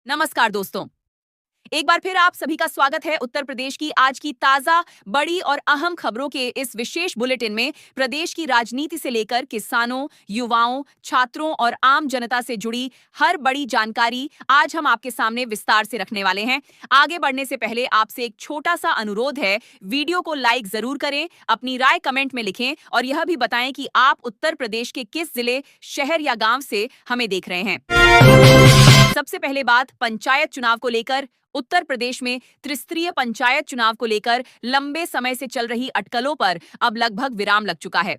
नमस्कार दोस्तों। एक बार फिर आप सभी का स्वागत है उत्तर प्रदेश की आज की ताजा, बड़ी और अहम खबरों के इस विशेष बुलेटिन में। प्रदेश की राजनीति से लेकर किसानों, युवाओं, छात्रों और आम जनता से जुड़ी हर बड़ी जानकारी आज हम आपके सामने विस्तार से रखने वाले हैं। आगे बढ़ने से पहले आपसे एक छोटा सा अनुरोध है, वीडियो को लाइक जरूर करें, अपनी राय कमेंट में लिखें और यह भी बताएं कि आप उत्तर प्रदेश के किस जिले, शहर या गांव से हमें देख रहे हैं। सबसे पहले बात पंचायत चुनाव को लेकर। उत्तर प्रदेश में त्रिस्तरीय पंचायत चुनाव को लेकर लंबे समय से चल रही अटकलों पर अब लगभग विराम लग चुका है।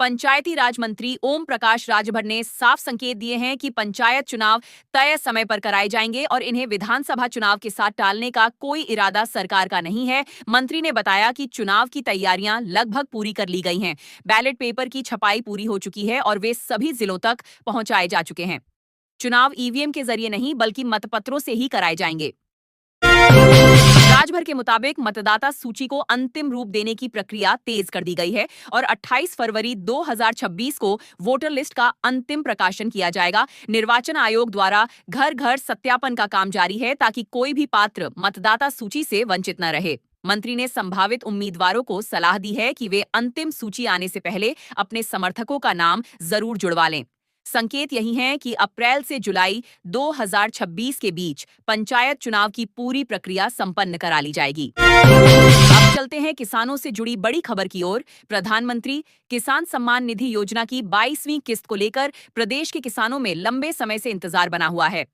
पंचायती राज मंत्री ओम प्रकाश राजभर ने साफ संकेत दिए हैं कि पंचायत चुनाव तय समय पर कराए जाएंगे और इन्हें विधानसभा चुनाव के साथ टालने का कोई इरादा सरकार का नहीं है। मंत्री ने बताया कि चुनाव की तैयारियां लगभग पूरी कर ली गई हैं। बैलेट पेपर की छपाई पूरी हो चुकी है और वे सभी जिलों तक पहुंचाए जा चुके हैं। चुनाव ईवीएम के जरिए नहीं बल्कि मतपत्रों से ही कराए जाएंगे। राजभर के मुताबिक मतदाता सूची को अंतिम रूप देने की प्रक्रिया तेज कर दी गई है और 28 फरवरी 2026 को वोटर लिस्ट का अंतिम प्रकाशन किया जाएगा। निर्वाचन आयोग द्वारा घर घर सत्यापन का काम जारी है ताकि कोई भी पात्र मतदाता सूची से वंचित न रहे। मंत्री ने संभावित उम्मीदवारों को सलाह दी है कि वे अंतिम सूची आने से पहले अपने समर्थकों का नाम जरूर जुड़वा लें। संकेत यही हैं कि अप्रैल से जुलाई 2026 के बीच पंचायत चुनाव की पूरी प्रक्रिया संपन्न करा ली जाएगी। अब चलते हैं किसानों से जुड़ी बड़ी खबर की ओर। प्रधानमंत्री किसान सम्मान निधि योजना की 22वीं किस्त को लेकर प्रदेश के किसानों में लंबे समय से इंतजार बना हुआ है।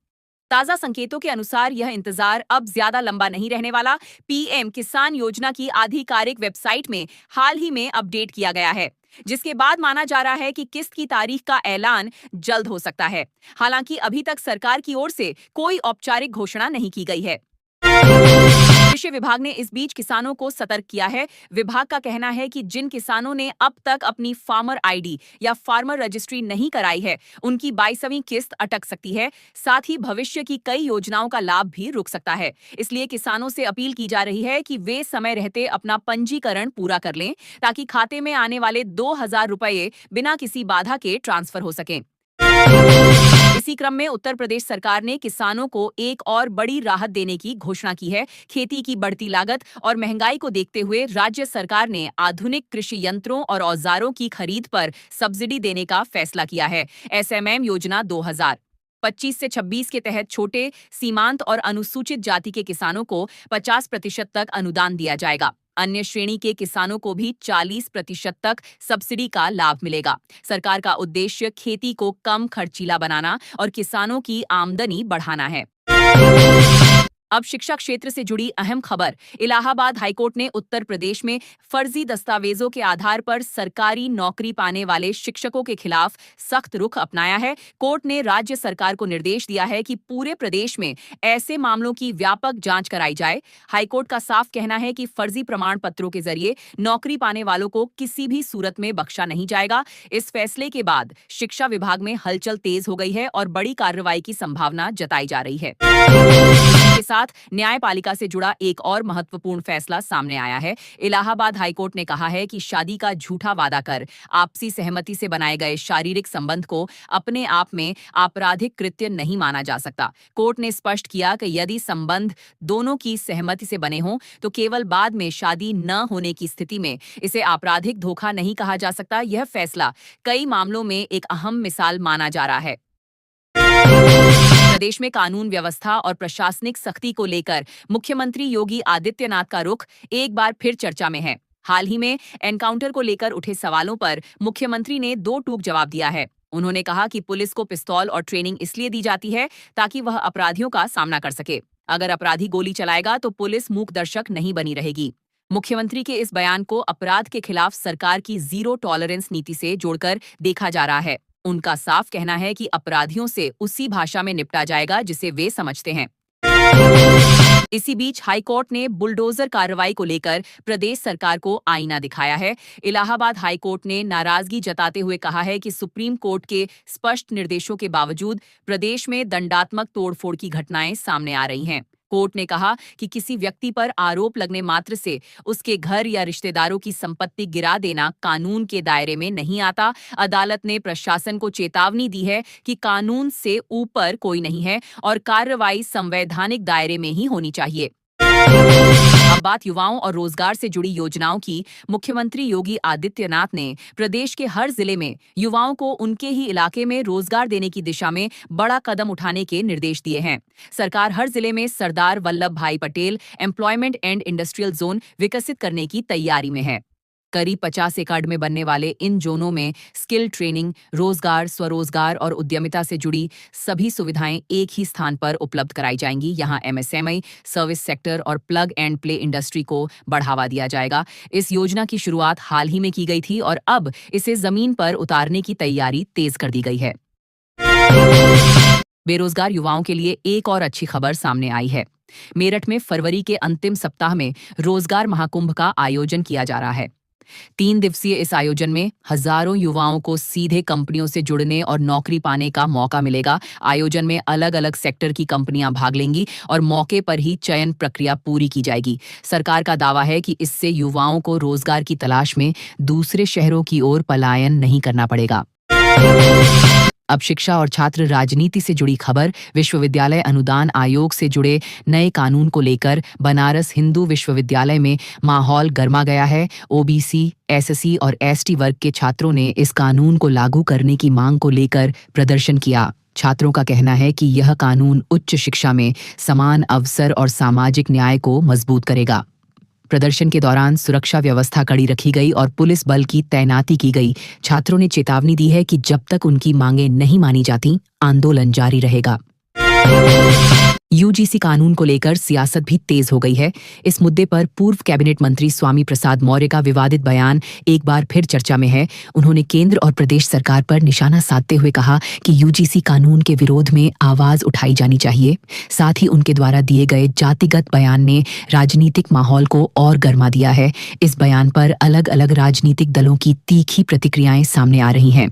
ताजा संकेतों के अनुसार यह इंतजार अब ज्यादा लंबा नहीं रहने वाला। पीएम किसान योजना की आधिकारिक वेबसाइट में हाल ही में अपडेट किया गया है, जिसके बाद माना जा रहा है कि किस्त की तारीख का ऐलान जल्द हो सकता है। हालांकि अभी तक सरकार की ओर से कोई औपचारिक घोषणा नहीं की गई है। कृषि विभाग ने इस बीच किसानों को सतर्क किया है। विभाग का कहना है कि जिन किसानों ने अब तक अपनी फार्मर आईडी या फार्मर रजिस्ट्री नहीं कराई है, उनकी 22वीं किस्त अटक सकती है। साथ ही भविष्य की कई योजनाओं का लाभ भी रुक सकता है। इसलिए किसानों से अपील की जा रही है कि वे समय रहते अपना पंजीकरण पूरा कर लें ताकि खाते में आने वाले 2000 रुपये बिना किसी बाधा के ट्रांसफर हो सकें। इसी क्रम में उत्तर प्रदेश सरकार ने किसानों को एक और बड़ी राहत देने की घोषणा की है। खेती की बढ़ती लागत और महंगाई को देखते हुए राज्य सरकार ने आधुनिक कृषि यंत्रों और औजारों की खरीद पर सब्सिडी देने का फैसला किया है। एसएमएम योजना 2025 से 26 के तहत छोटे, सीमांत और अनुसूचित जाति के किसानों को 50% तक अनुदान दिया जाएगा। अन्य श्रेणी के किसानों को भी 40% तक सब्सिडी का लाभ मिलेगा। सरकार का उद्देश्य खेती को कम खर्चीला बनाना और किसानों की आमदनी बढ़ाना है। अब शिक्षा क्षेत्र से जुड़ी अहम खबर। इलाहाबाद हाईकोर्ट ने उत्तर प्रदेश में फर्जी दस्तावेजों के आधार पर सरकारी नौकरी पाने वाले शिक्षकों के खिलाफ सख्त रुख अपनाया है। कोर्ट ने राज्य सरकार को निर्देश दिया है कि पूरे प्रदेश में ऐसे मामलों की व्यापक जांच कराई जाए। हाईकोर्ट का साफ कहना है कि फर्जी प्रमाण पत्रों के जरिए नौकरी पाने वालों को किसी भी सूरत में बख्शा नहीं जाएगा। इस फैसले के बाद शिक्षा विभाग में हलचल तेज हो गई है और बड़ी कार्रवाई की संभावना जताई जा रही है। के साथ न्यायपालिका से जुड़ा एक और महत्वपूर्ण फैसला सामने आया है। इलाहाबाद हाईकोर्ट ने कहा है कि शादी का झूठा वादा कर आपसी सहमति से बनाए गए शारीरिक संबंध को अपने आप में आपराधिक कृत्य नहीं माना जा सकता। कोर्ट ने स्पष्ट किया कि यदि संबंध दोनों की सहमति से बने हों तो केवल बाद में शादी न होने की स्थिति में इसे आपराधिक धोखा नहीं कहा जा सकता। यह फैसला कई मामलों में एक अहम मिसाल माना जा रहा है। प्रदेश में कानून व्यवस्था और प्रशासनिक सख्ती को लेकर मुख्यमंत्री योगी आदित्यनाथ का रुख एक बार फिर चर्चा में है। हाल ही में एनकाउंटर को लेकर उठे सवालों पर मुख्यमंत्री ने दो टूक जवाब दिया है। उन्होंने कहा कि पुलिस को पिस्तौल और ट्रेनिंग इसलिए दी जाती है ताकि वह अपराधियों का सामना कर सके। अगर अपराधी गोली चलाएगा तो पुलिस मूक दर्शक नहीं बनी रहेगी। मुख्यमंत्री के इस बयान को अपराध के खिलाफ सरकार की जीरो टॉलरेंस नीति से जोड़कर देखा जा रहा है। उनका साफ कहना है कि अपराधियों से उसी भाषा में निपटा जाएगा जिसे वे समझते हैं। इसी बीच हाईकोर्ट ने बुलडोजर कार्रवाई को लेकर प्रदेश सरकार को आईना दिखाया है। इलाहाबाद हाईकोर्ट ने नाराजगी जताते हुए कहा है कि सुप्रीम कोर्ट के स्पष्ट निर्देशों के बावजूद प्रदेश में दंडात्मक तोड़फोड़ की घटनाएं सामने आ रही हैं। कोर्ट ने कहा कि किसी व्यक्ति पर आरोप लगने मात्र से उसके घर या रिश्तेदारों की संपत्ति गिरा देना कानून के दायरे में नहीं आता। अदालत ने प्रशासन को चेतावनी दी है कि कानून से ऊपर कोई नहीं है और कार्रवाई संवैधानिक दायरे में ही होनी चाहिए। अब बात युवाओं और रोजगार से जुड़ी योजनाओं की। मुख्यमंत्री योगी आदित्यनाथ ने प्रदेश के हर जिले में युवाओं को उनके ही इलाके में रोजगार देने की दिशा में बड़ा कदम उठाने के निर्देश दिए हैं। सरकार हर जिले में सरदार वल्लभ भाई Patel employment and industrial zone विकसित करने की तैयारी में है। करीब 50 एकड़ में बनने वाले इन जोनों में स्किल ट्रेनिंग, रोजगार, स्वरोजगार और उद्यमिता से जुड़ी सभी सुविधाएं एक ही स्थान पर उपलब्ध कराई जाएंगी। यहां एमएसएमई, सर्विस सेक्टर और प्लग एंड प्ले इंडस्ट्री को बढ़ावा दिया जाएगा। इस योजना की शुरुआत हाल ही में की गई थी और अब इसे जमीन पर उतारने की तैयारी तेज कर दी गई है। बेरोजगार युवाओं के लिए एक और अच्छी खबर सामने आई है। मेरठ में फरवरी के अंतिम सप्ताह में रोजगार महाकुंभ का आयोजन किया जा रहा है। 3 दिवसीय इस आयोजन में हजारों युवाओं को सीधे कंपनियों से जुड़ने और नौकरी पाने का मौका मिलेगा। आयोजन में अलग अलग सेक्टर की कंपनियां भाग लेंगी और मौके पर ही चयन प्रक्रिया पूरी की जाएगी। सरकार का दावा है कि इससे युवाओं को रोजगार की तलाश में दूसरे शहरों की ओर पलायन नहीं करना पड़ेगा। अब शिक्षा और छात्र राजनीति से जुड़ी खबर। विश्वविद्यालय अनुदान आयोग से जुड़े नए कानून को लेकर बनारस हिंदू विश्वविद्यालय में माहौल गर्मा गया है। ओबीसी, एससी और एसटी वर्ग के छात्रों ने इस कानून को लागू करने की मांग को लेकर प्रदर्शन किया। छात्रों का कहना है कि यह कानून उच्च शिक्षा में समान अवसर और सामाजिक न्याय को मजबूत करेगा। प्रदर्शन के दौरान सुरक्षा व्यवस्था कड़ी रखी गई और पुलिस बल की तैनाती की गई। छात्रों ने चेतावनी दी है कि जब तक उनकी मांगें नहीं मानी जाती, आंदोलन जारी रहेगा। यूजीसी कानून को लेकर सियासत भी तेज हो गई है। इस मुद्दे पर पूर्व कैबिनेट मंत्री स्वामी प्रसाद मौर्य का विवादित बयान एक बार फिर चर्चा में है। उन्होंने केंद्र और प्रदेश सरकार पर निशाना साधते हुए कहा कि यूजीसी कानून के विरोध में आवाज उठाई जानी चाहिए। साथ ही उनके द्वारा दिए गए जातिगत बयान ने राजनीतिक माहौल को और गर्मा दिया है। इस बयान पर अलग अलग राजनीतिक दलों की तीखी प्रतिक्रियाएं सामने आ रही हैं।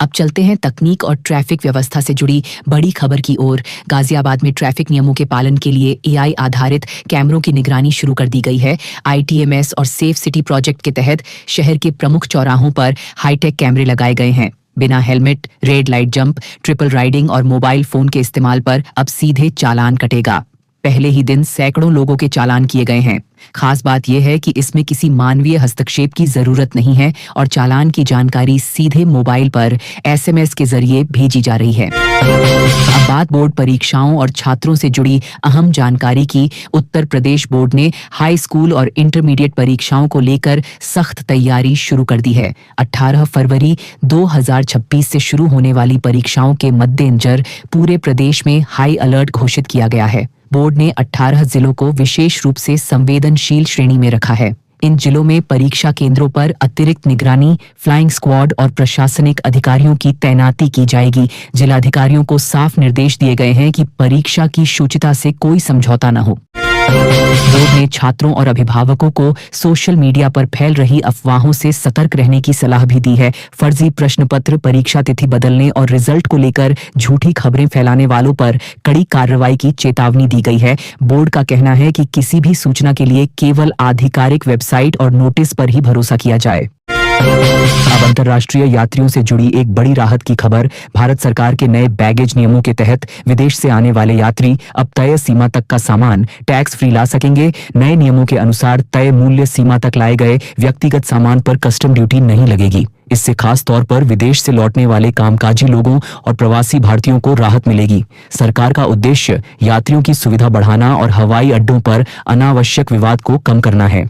अब चलते हैं तकनीक और ट्रैफिक व्यवस्था से जुड़ी बड़ी खबर की ओर। गाजियाबाद में ट्रैफिक नियमों के पालन के लिए एआई आधारित कैमरों की निगरानी शुरू कर दी गई है। आईटीएमएस और सेफ सिटी प्रोजेक्ट के तहत शहर के प्रमुख चौराहों पर हाईटेक कैमरे लगाए गए हैं। बिना helmet, red light jump, triple riding और मोबाइल फोन के इस्तेमाल पर अब सीधे चालान कटेगा। पहले ही दिन सैकड़ों लोगों के चालान किए गए हैं। खास बात यह है कि इसमें किसी मानवीय हस्तक्षेप की जरूरत नहीं है और चालान की जानकारी सीधे मोबाइल पर एसएमएस के जरिए भेजी जा रही है। अब बात बोर्ड परीक्षाओं और छात्रों से जुड़ी अहम जानकारी की। उत्तर प्रदेश बोर्ड ने हाई स्कूल और इंटरमीडिएट परीक्षाओं को लेकर सख्त तैयारी शुरू कर दी है। 18 फरवरी 2026 से शुरू होने वाली परीक्षाओं के मद्देनजर पूरे प्रदेश में हाई अलर्ट घोषित किया गया है। बोर्ड ने 18 जिलों को विशेष रूप से संवेदनशील श्रेणी में रखा है। इन जिलों में परीक्षा केंद्रों पर अतिरिक्त निगरानी, फ्लाइंग स्क्वाड और प्रशासनिक अधिकारियों की तैनाती की जाएगी। जिलाधिकारियों को साफ निर्देश दिए गए हैं कि परीक्षा की शुचिता से कोई समझौता न हो। बोर्ड ने छात्रों और अभिभावकों को सोशल मीडिया पर फैल रही अफवाहों से सतर्क रहने की सलाह भी दी है। फर्जी प्रश्न पत्र, परीक्षा तिथि बदलने और रिजल्ट को लेकर झूठी खबरें फैलाने वालों पर कड़ी कार्रवाई की चेतावनी दी गई है। बोर्ड का कहना है कि किसी भी सूचना के लिए केवल आधिकारिक वेबसाइट और नोटिस पर ही भरोसा किया जाए। अब अंतर्राष्ट्रीय यात्रियों से जुड़ी एक बड़ी राहत की खबर। भारत सरकार के नए बैगेज नियमों के तहत विदेश से आने वाले यात्री अब तय सीमा तक का सामान टैक्स फ्री ला सकेंगे। नए नियमों के अनुसार तय मूल्य सीमा तक लाए गए व्यक्तिगत सामान पर कस्टम ड्यूटी नहीं लगेगी। इससे खास तौर पर विदेश से लौटने वाले कामकाजी लोगों और प्रवासी भारतीयों को राहत मिलेगी। सरकार का उद्देश्य यात्रियों की सुविधा बढ़ाना और हवाई अड्डों पर अनावश्यक विवाद को कम करना है।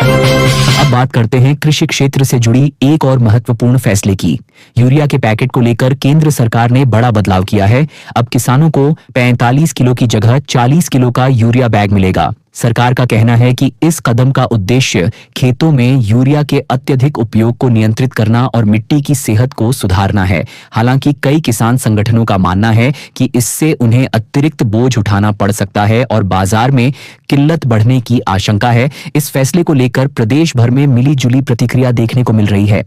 अब बात करते हैं कृषि क्षेत्र से जुड़ी एक और महत्वपूर्ण फैसले की। यूरिया के पैकेट को लेकर केंद्र सरकार ने बड़ा बदलाव किया है। अब किसानों को 45 किलो की जगह 40 किलो का यूरिया बैग मिलेगा। सरकार का कहना है कि इस कदम का उद्देश्य खेतों में यूरिया के अत्यधिक उपयोग को नियंत्रित करना और मिट्टी की सेहत को सुधारना है। हालांकि कई किसान संगठनों का मानना है कि इससे उन्हें अतिरिक्त बोझ उठाना पड़ सकता है और बाजार में किल्लत बढ़ने की आशंका है। इस फैसले को लेकर प्रदेश भर में मिली जुली प्रतिक्रिया देखने को मिल रही है।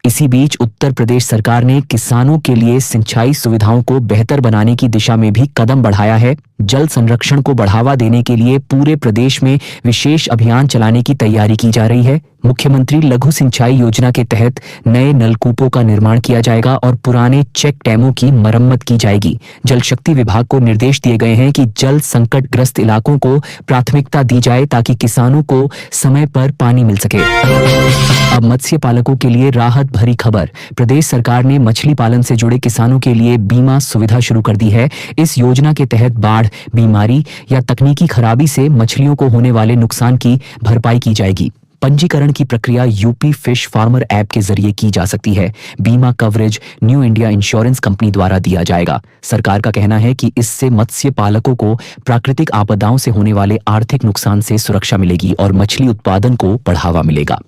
इसी बीच उत्तर प्रदेश सरकार ने किसानों के लिए सिंचाई सुविधाओं को बेहतर बनाने की दिशा में भी कदम बढ़ाया है। जल संरक्षण को बढ़ावा देने के लिए पूरे प्रदेश में विशेष अभियान चलाने की तैयारी की जा रही है। मुख्यमंत्री लघु सिंचाई योजना के तहत नए नलकूपों का निर्माण किया जाएगा और पुराने चेक डैमों की मरम्मत की जाएगी। जल शक्ति विभाग को निर्देश दिए गए हैं कि जल संकटग्रस्त इलाकों को प्राथमिकता दी जाए ताकि किसानों को समय पर पानी मिल सके। अब मत्स्य पालकों के लिए राहत भरी खबर। प्रदेश सरकार ने मछली पालन से जुड़े किसानों के लिए बीमा सुविधा शुरू कर दी है। इस योजना के तहत बाढ़, बीमारी या तकनीकी खराबी से मछलियों को होने वाले नुकसान की भरपाई की जाएगी। पंजीकरण की प्रक्रिया यूपी फिश फार्मर ऐप के जरिए की जा सकती है। बीमा coverage new India insurance company द्वारा दिया जाएगा। सरकार का कहना है कि इससे मत्स्य पालकों को प्राकृतिक आपदाओं से होने वाले आर्थिक नुकसान से सुरक्षा मिलेगी और मछली उत्पादन को बढ़ावा मिलेगा।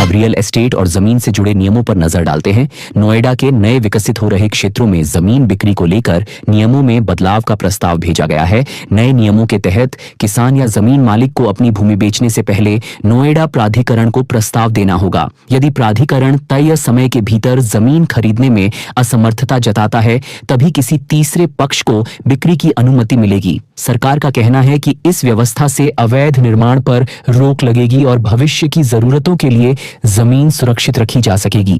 अब रियल एस्टेट और जमीन से जुड़े नियमों पर नजर डालते हैं। नोएडा के नए विकसित हो रहे क्षेत्रों में जमीन बिक्री को लेकर नियमों में बदलाव का प्रस्ताव भेजा गया है। नए नियमों के तहत किसान या जमीन मालिक को अपनी भूमि बेचने से पहले नोएडा प्राधिकरण को प्रस्ताव देना होगा। यदि प्राधिकरण तय समय के भीतर जमीन खरीदने में असमर्थता जताता है, तभी किसी तीसरे पक्ष को बिक्री की अनुमति मिलेगी। सरकार का कहना है कि इस व्यवस्था से अवैध निर्माण पर रोक लगेगी और भविष्य की जरूरतों के लिए जमीन सुरक्षित रखी जा सकेगी।